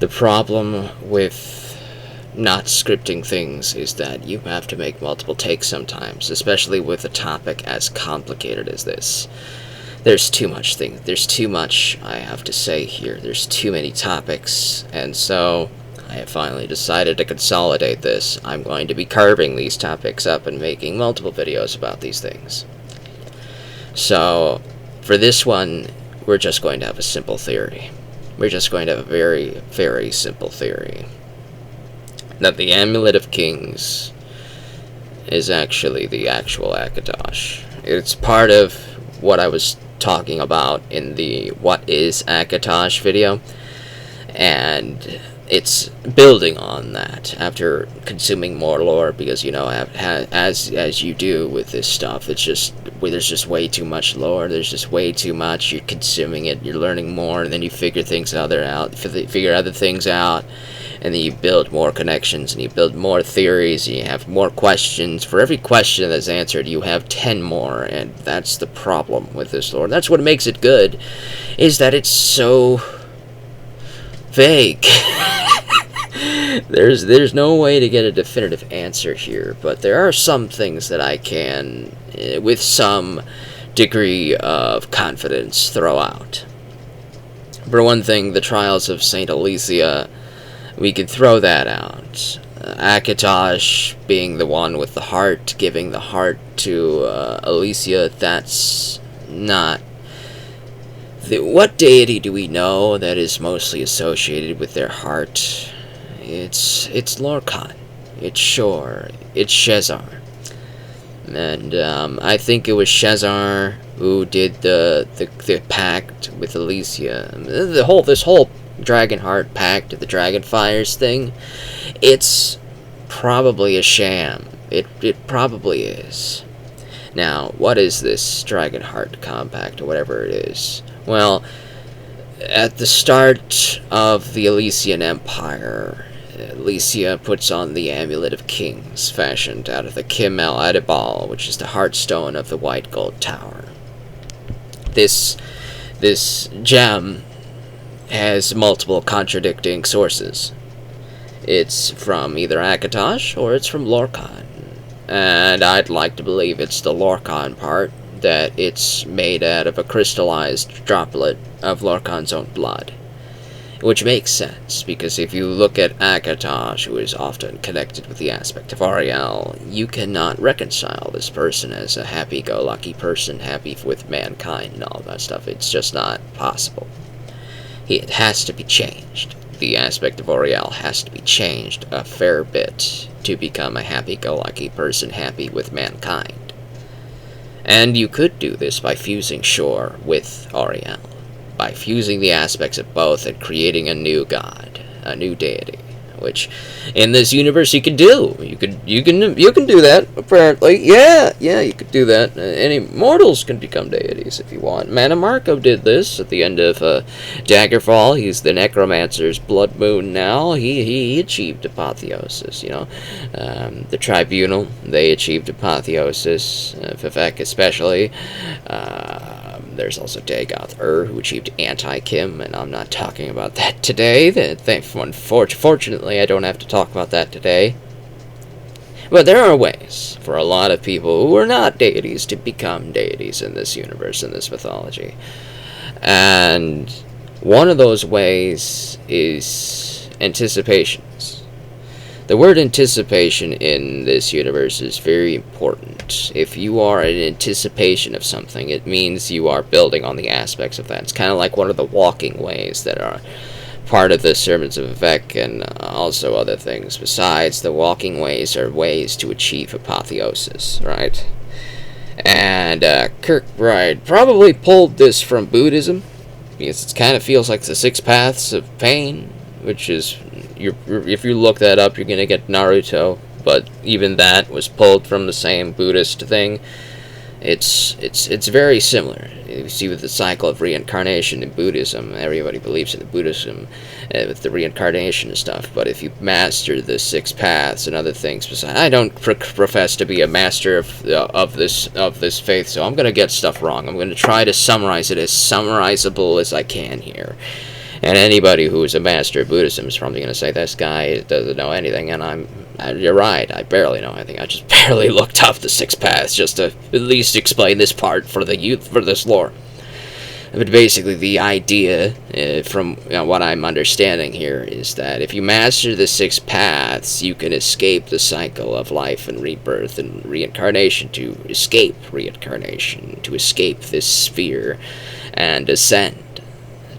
The problem with not scripting things is that you have to make multiple takes sometimes, especially with a topic as complicated as this. There's too much I have to say here. There's too many topics, and so I have finally decided to consolidate this. I'm going to be carving these topics up and making multiple videos about these things. So, for this one, we're just going to have a simple theory. We're just going to have a very, very simple theory. That the Amulet of Kings is actually the actual Akatosh. It's part of what I was talking about in the What is Akatosh video, and it's building on that after consuming more lore, because, you know, as you do with this stuff, it's just, there's just way too much lore, there's just way too much, you're consuming it, you're learning more, and then you figure other things out, and then you build more connections, and you build more theories, and you have more questions. For every question that's answered, you have 10 more, and that's the problem with this lore. That's what makes it good, is that it's so vague. There's no way to get a definitive answer here, but there are some things that I can, with some degree of confidence, throw out. For one thing, the Trials of St. Alicia, we can throw that out. Akatosh being the one with the heart, giving the heart to Alicia, that's not... What deity do we know that is mostly associated with their heart? It's Lorcan. It's Shor. It's Shezar. And I think it was Shezar who did the pact with Alicia. This whole Dragonheart pact, the Dragonfires thing, it's probably a sham. It probably is. Now, what is this Dragonheart compact, or whatever it is? Well, at the start of the Elysian Empire, Alicia puts on the Amulet of Kings, fashioned out of the Kim El Adibal, which is the heartstone of the White Gold Tower. This gem has multiple contradicting sources. It's from either Akatosh or it's from Lorcan. And I'd like to believe it's the Lorcan part, that it's made out of a crystallized droplet of Lorcan's own blood. Which makes sense, because if you look at Akatosh, who is often connected with the aspect of Ariel, you cannot reconcile this person as a happy-go-lucky person, happy with mankind and all that stuff. It's just not possible. It has to be changed. The aspect of Ariel has to be changed a fair bit to become a happy-go-lucky person, happy with mankind. And you could do this by fusing Shor with Ariel, by fusing the aspects of both and creating a new god, a new deity, which in this universe you can do. You can do that, apparently. Yeah, you could do that. Any mortals can become deities if you want. Manamarco did this at the end of Daggerfall. He's the necromancer's blood moon now. He achieved apotheosis, you know. The Tribunal, they achieved apotheosis, Vivek especially. There's also Dagoth who achieved anti-Kim, and I'm not talking about that today. Unfortunately, I don't have to talk about that today. But there are ways for a lot of people who are not deities to become deities in this universe, in this mythology. And one of those ways is anticipations. The word anticipation in this universe is very important. If you are in anticipation of something, it means you are building on the aspects of that. It's kind of like one of the walking ways that are part of the Sermons of Vivek, and also other things. Besides, the walking ways are ways to achieve apotheosis, right? And Kirkbride probably pulled this from Buddhism, because it kind of feels like the 6 paths of pain, which is... if you look that up, you're going to get Naruto, but even that was pulled from the same Buddhist thing. It's very similar. You see with the cycle of reincarnation in Buddhism, everybody believes in the Buddhism with the reincarnation and stuff, but if you master the 6 paths and other things, besides, I don't profess to be a master of this faith, so I'm going to get stuff wrong. I'm going to try to summarize it as summarizable as I can here. And anybody who is a master of Buddhism is probably going to say, this guy doesn't know anything, and you're right, I barely know anything. I just barely looked up the 6 paths just to at least explain this part for the youth, for this lore. But basically, the idea, from what I'm understanding here, is that if you master the 6 paths, you can escape the cycle of life and rebirth and reincarnation, to escape reincarnation, to escape this sphere, and ascend,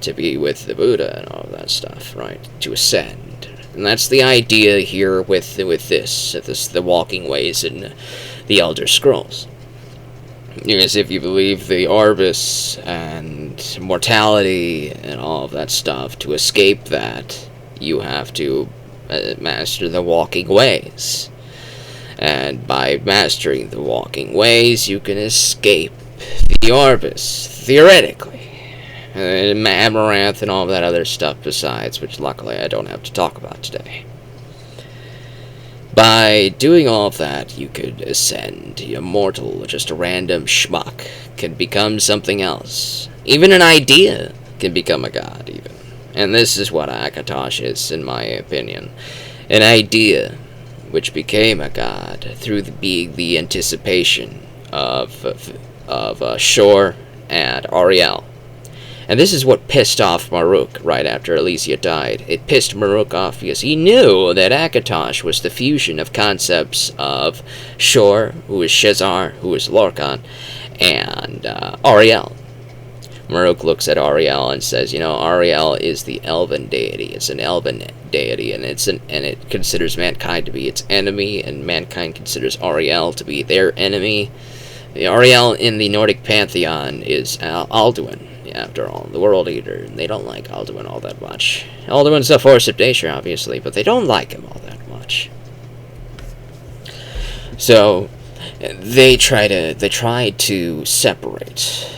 to be with the Buddha and all that stuff, right? To ascend. And that's the idea here with this, the walking ways in the Elder Scrolls. Because if you believe the Orbis and mortality and all of that stuff, to escape that, you have to master the walking ways. And by mastering the walking ways, you can escape the Orbis, theoretically. And Amaranth and all of that other stuff besides, which luckily I don't have to talk about today. By doing all of that, you could ascend. A mortal, just a random schmuck, can become something else. Even an idea can become a god, even. And this is what Akatosh is, in my opinion. An idea which became a god through the anticipation of Shor and Ariel. And this is what pissed off Maruk right after Alesia died. It pissed Maruk off because he knew that Akatosh was the fusion of concepts of Shor, who is Shezar, who is Lorkhan, and Ariel. Maruk looks at Ariel and says, Ariel is the elven deity. It's an elven deity, and it considers mankind to be its enemy, and mankind considers Ariel to be their enemy. Ariel in the Nordic pantheon is Alduin. After all, the World Eater, and they don't like Alduin all that much. Alduin's a force of nature, obviously, but they don't like him all that much. So, they tried to separate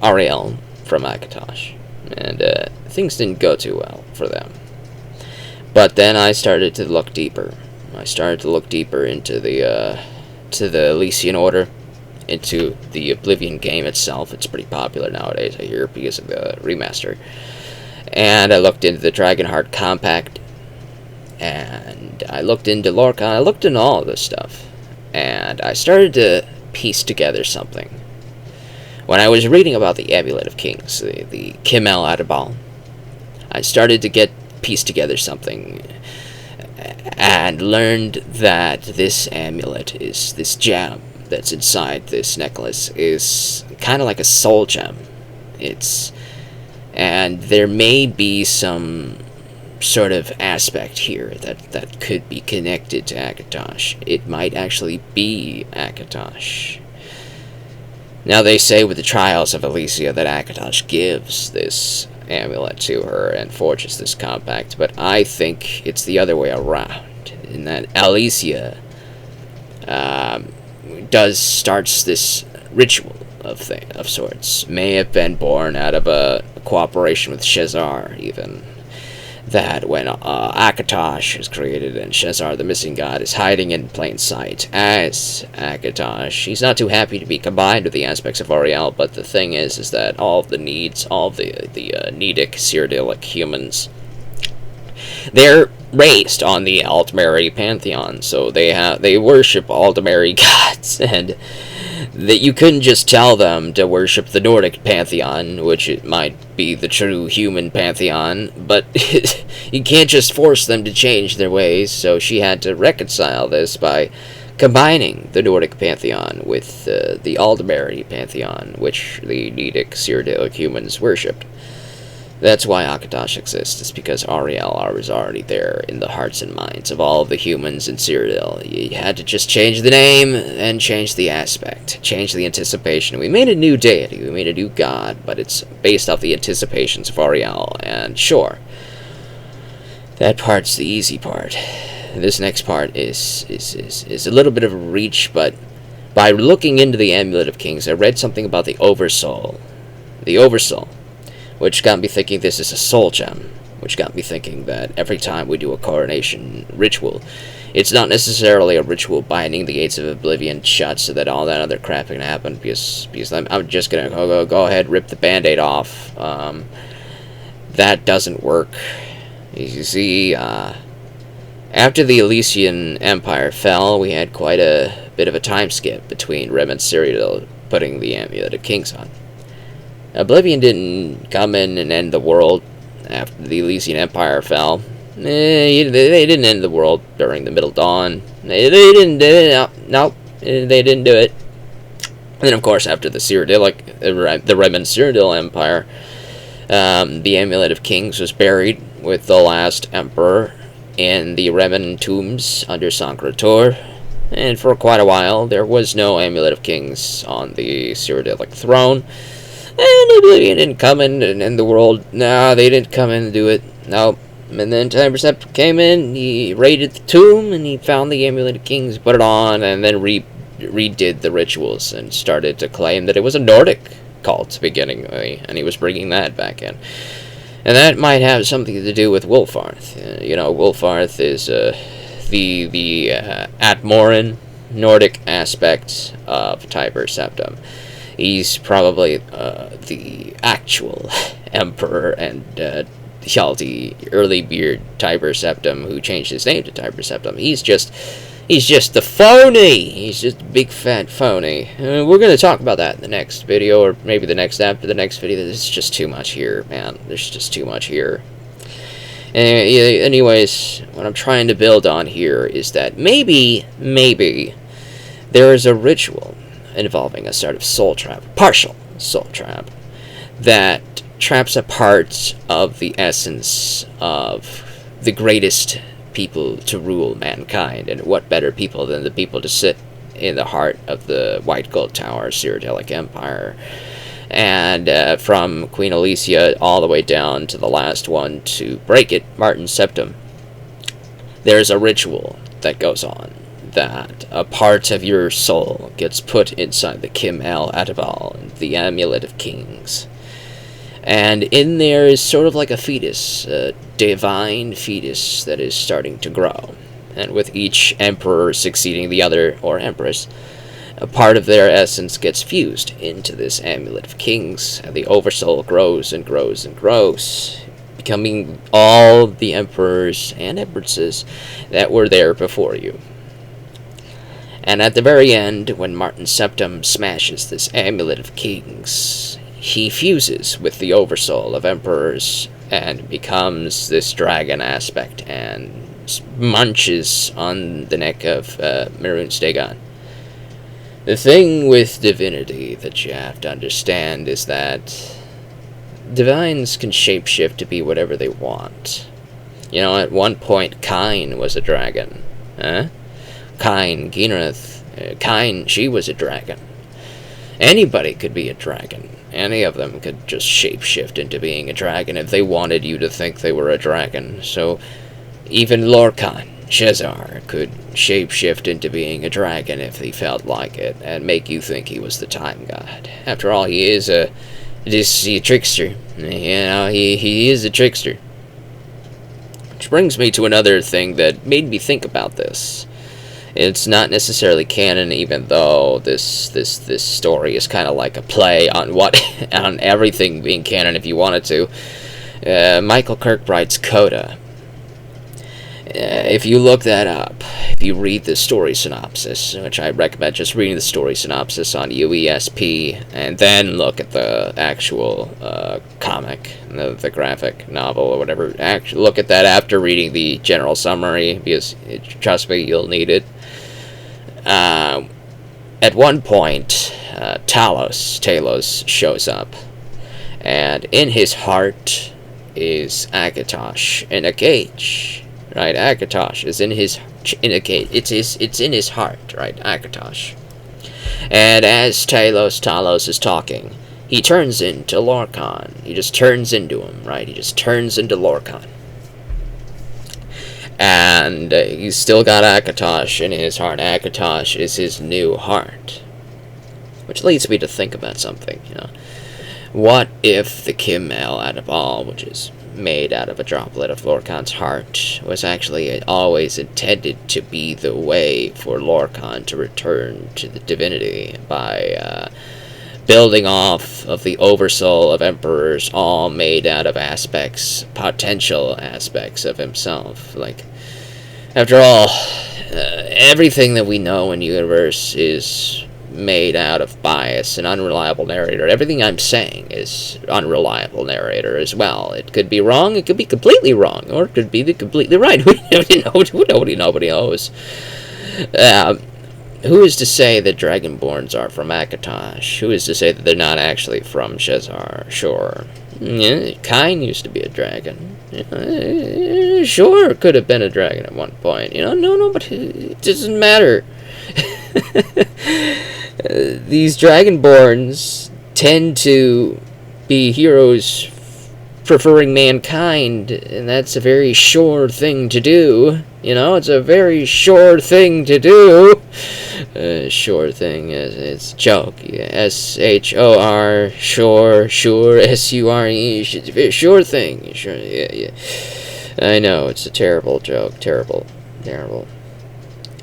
Ariel from Akatosh, and things didn't go too well for them. But then I started to look deeper. I started to look deeper into the Elysian Order, into the Oblivion game itself. It's pretty popular nowadays, I hear, because of the remaster. And I looked into the Dragonheart Compact, and I looked into Lorkhan, I looked into all of this stuff, and I started to piece together something. When I was reading about the Amulet of Kings, the Kimel Adabal, I started to piece together something, and learned that this amulet is this gem that's inside this necklace is kind of like a soul gem. And there may be some sort of aspect here that could be connected to Akatosh. It might actually be Akatosh. Now they say with the trials of Alesia that Akatosh gives this amulet to her and forges this compact, but I think it's the other way around, in that Alesia starts this ritual of sorts. May have been born out of a cooperation with Shezar, even. That when Akatosh is created and Shezar, the missing god, is hiding in plain sight as Akatosh, he's not too happy to be combined with the aspects of Ariel, but the thing is that all of the needs, all of the Nedic, Cyrodiilic humans, they're raised on the Aldmeri pantheon, so they worship Aldmeri gods, and that you couldn't just tell them to worship the Nordic pantheon, which it might be the true human pantheon, but you can't just force them to change their ways, so she had to reconcile this by combining the Nordic pantheon with the Aldmeri pantheon, which the Nedic, Cyrodiilic humans worshipped. That's why Akatosh exists, is because Ariel was already there in the hearts and minds of all of the humans in Cyrodiil. You had to just change the name and change the aspect, change the anticipation. We made a new deity, we made a new god, but it's based off the anticipations of Ariel, and sure, that part's the easy part. This next part is a little bit of a reach, but by looking into the Amulet of Kings, I read something about the Oversoul. The Oversoul, which got me thinking this is a soul gem, which got me thinking that every time we do a coronation ritual, it's not necessarily a ritual binding the gates of oblivion shut so that all that other crap can happen, because I'm just going to go ahead, rip the band-aid off, that doesn't work. You see, after the Elysian Empire fell, we had quite a bit of a time skip between Rem and Cyrodiil putting the Amulet of Kings on. Oblivion didn't come in and end the world after the Elysian Empire fell. They didn't end the world during the Middle Dawn. They didn't do it. Nope, they didn't do it. And then, of course, after the Rem and Cyrodiil Empire, the Amulet of Kings was buried with the last emperor in the Remen tombs under Sancretor, and for quite a while there was no Amulet of Kings on the Cyrodiilic throne, and Oblivion didn't come in and end the world. No, they didn't come in and do it. Nope. And then Terraverse came in, he raided the tomb, and he found the Amulet of Kings, put it on, and then redid the rituals, and started to claim that it was a Nordic cult beginningly, and he was bringing that back in. And that might have something to do with Wulfarth. Wulfarth is the Atmoran Nordic aspect of Tiber Septim. He's probably the actual emperor and Hjalti early beard Tiber Septim, who changed his name to Tiber Septim. He's just the phony. He's just a big fat phony. We're going to talk about that in the next video, or maybe the next after the next video. There's just too much here, man. There's just too much here. Anyways, what I'm trying to build on here is that maybe there is a ritual involving a sort of soul trap, partial soul trap, that traps a part of the essence of the greatest people to rule mankind, and what better people than the people to sit in the heart of the White Gold Tower Cyrodiilic Empire, and from Queen Alicia all the way down to the last one to break it, Martin Septim. There's a ritual that goes on, that a part of your soul gets put inside the Kim El Adabal, the Amulet of Kings. And in there is sort of like a fetus, a divine fetus that is starting to grow. And with each emperor succeeding the other, or empress, a part of their essence gets fused into this Amulet of Kings, and the Oversoul grows and grows and grows, becoming all the emperors and empresses that were there before you. And at the very end, when Martin Septim smashes this Amulet of Kings, he fuses with the Oversoul of emperors and becomes this dragon aspect and munches on the neck of Mehrunes Dagon. The thing with divinity that you have to understand is that divines can shapeshift to be whatever they want. At one point, Kain was a dragon. Kain, Ginrith, Kain, she was a dragon. Anybody could be a dragon. Any of them could just shapeshift into being a dragon if they wanted you to think they were a dragon. So even Lorkhan, Shezar, could shapeshift into being a dragon if he felt like it, and make you think he was the time god. After all, he is a trickster. He is a trickster. Which brings me to another thing that made me think about this. It's not necessarily canon, even though this story is kind of like a play on on everything being canon if you wanted to. Michael Kirkbride's Coda. If you look that up, if you read the story synopsis, which I recommend just reading the story synopsis on UESP, and then look at the actual comic, the graphic novel or whatever. Actually, look at that after reading the general summary, because trust me, you'll need it. At one point, Talos shows up, and in his heart is Akatosh in a cage. Right, Akatosh is in a cage. It's in his heart, right, Akatosh. And as Talos is talking, he turns into Lorkhan. He just turns into him, right? He just turns into Lorkhan. And he's still got Akatosh in his heart. Akatosh is his new heart. Which leads me to think about something, What if the Kim El Adabal, which is made out of a droplet of Lorkhan's heart, was actually always intended to be the way for Lorkhan to return to the divinity by building off of the oversoul of emperors, all made out of potential aspects of himself. Like, after all, everything that we know in the universe is made out of bias and unreliable narrator. Everything I'm saying is unreliable narrator as well. It could be wrong, it could be completely wrong, or it could be completely right. Nobody knows. Who is to say that Dragonborns are from Akatosh? Who is to say that they're not actually from Shezar? Sure. Yeah, Kain used to be a dragon. Sure, could have been a dragon at one point. No, but it doesn't matter. These Dragonborns tend to be heroes preferring mankind, and that's a very sure thing to do. It's a very sure thing to do. Sure thing, it's a joke. S-H-O-R, sure, S-U-R-E, sure thing. Sure, yeah. I know, it's a terrible joke. Terrible.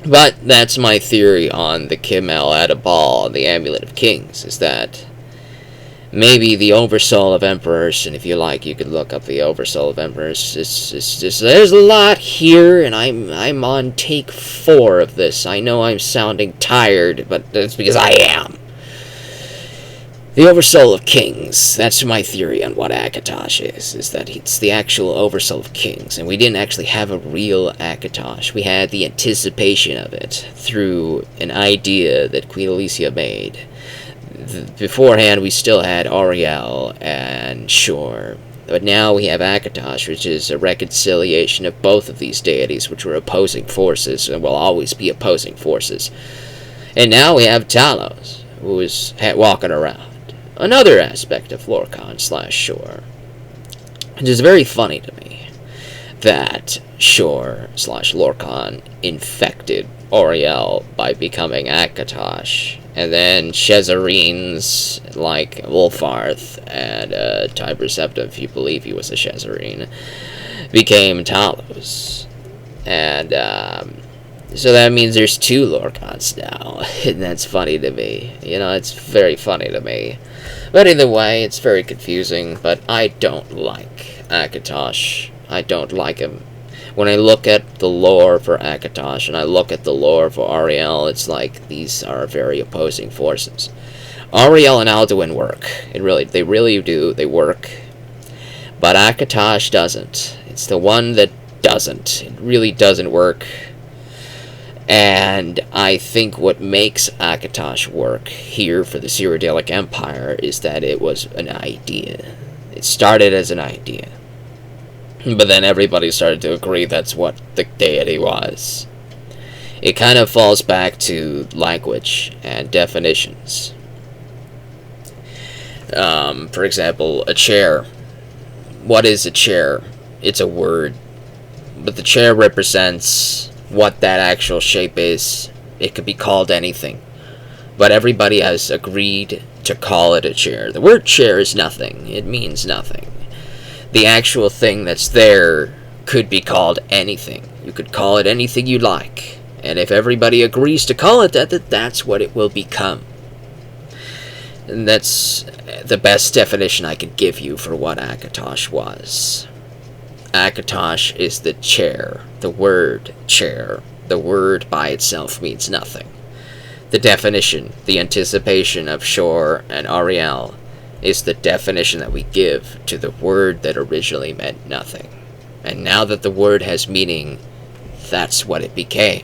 But that's my theory on the Kimmel at a ball and the Amulet of Kings, is that maybe the Oversoul of Emperors, and if you like, you could look up the Oversoul of Emperors. It's just, there's a lot here, and I'm on take 4 of this. I know I'm sounding tired, but that's because I am. The Oversoul of Kings, that's my theory on what Akatosh is that it's the actual Oversoul of Kings, and we didn't actually have a real Akatosh. We had the anticipation of it through an idea that Queen Alicia made. Beforehand, we still had Auriel and Shor, but now we have Akatosh, which is a reconciliation of both of these deities, which were opposing forces and will always be opposing forces. And now we have Talos, who is walking around. Another aspect of Lorkhan/Shor. It is very funny to me that Shor/Lorkhan infected Auriel by becoming Akatosh, and then Shezarines like Wolfarth and Tiber Septa, if you believe he was a Shezarine, became Talos. And so that means there's 2 Lorkhans now, and that's funny to me. It's very funny to me. But either way, it's very confusing, but I don't like Akatosh. I don't like him. When I look at the lore for Akatosh and I look at the lore for Auriel, it's like these are very opposing forces. Auriel and Alduin work. They really do. They work. But Akatosh doesn't. It's the one that doesn't. It really doesn't work. And I think what makes Akatosh work here for the Cyrodiilic Empire is that it was an idea. It started as an idea. But then everybody started to agree that's what the deity was. It kind of falls back to language and definitions. For example, a chair. What is a chair? It's a word. But the chair represents what that actual shape is. It could be called anything. But everybody has agreed to call it a chair. The word chair is nothing. It means nothing. The actual thing that's there could be called anything. You could call it anything you like. And if everybody agrees to call it that, that's what it will become. And that's the best definition I can give you for what Akatosh was. Akatosh is the chair. The word chair. The word by itself means nothing. The definition, the anticipation of Shor and Auriel is the definition that we give to the word that originally meant nothing. And now that the word has meaning, that's what it became.